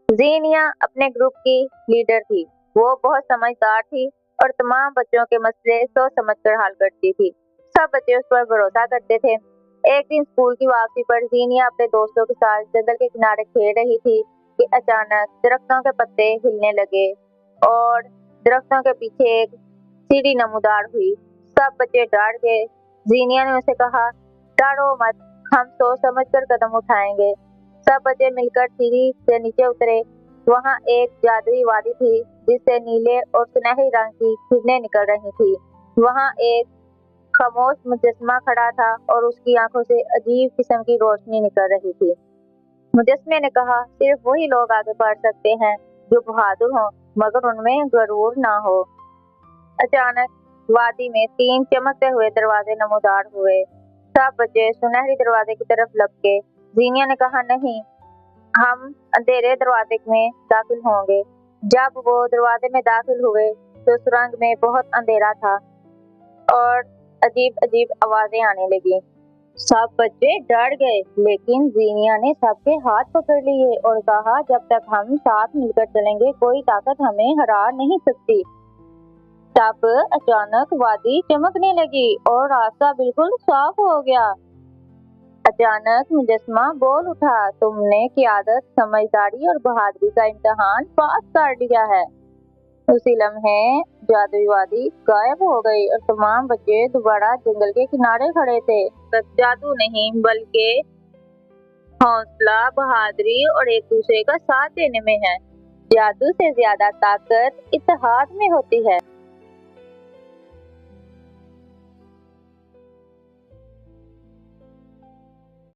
जीनिया अपने ग्रुप की लीडर थी। वो बहुत समझदार थी और तमाम बच्चों के मसले सोच समझकर हल करती थी। सब बच्चे उस पर भरोसा करते थे। एक दिन स्कूल की वापसी पर जीनिया अपने दोस्तों के साथ जंगल के किनारे खेल रही थी कि अचानक दरख्तों के पत्ते हिलने लगे और दरख्तों के पीछे एक सीढ़ी नमूदार हुई। सब बच्चे डर गए। जीनिया ने उसे कहा, डरो मत, हम सोच समझकर कदम उठाएंगे। सब बच्चे मिलकर सीढ़ी से नीचे उतरे। वहां एक जादुई वादी थी जिससे नीले और सुनहरी रंग की किरणें निकल रही थी। वहां एक खामोश मुजस्समा खड़ा था और उसकी आंखों से अजीब किस्म की रोशनी निकल रही थी। मुजस्समे ने कहा, सिर्फ वही लोग आगे बढ़ सकते हैं जो बहादुर हों, मगर उनमें गरूर ना हो। अचानक वादी में 3 चमकते हुए दरवाजे नमूदार हुए। सब बच्चे सुनहरी दरवाजे की तरफ लपके। जीनिया ने कहा, नहीं, हम अंधेरे दरवाजे में दाखिल होंगे। जब वो दरवाजे में दाखिल हुए तो सुरंग में बहुत अंधेरा था और अजीब अजीब आवाजें आने लगी। सब बच्चे डर गए, लेकिन जीनिया ने सबके हाथ पकड़ लिए और कहा, जब तक हम साथ मिलकर चलेंगे कोई ताकत हमें हरा नहीं सकती। तब अचानक वादी चमकने लगी और रास्ता बिल्कुल साफ हो गया। अचानक मुजस्समा बोल उठा, तुमने क़ियादत, समझदारी और बहादुरी का इम्तिहान पास कर लिया है। उसी लम्हे जादुई वादी गायब हो गई और तमाम बच्चे दोबारा जंगल के किनारे खड़े थे। जादू नहीं, बल्कि हौसला, बहादुरी और एक दूसरे का साथ देने में है। जादू से ज्यादा ताकत इत्तेहाद में होती है।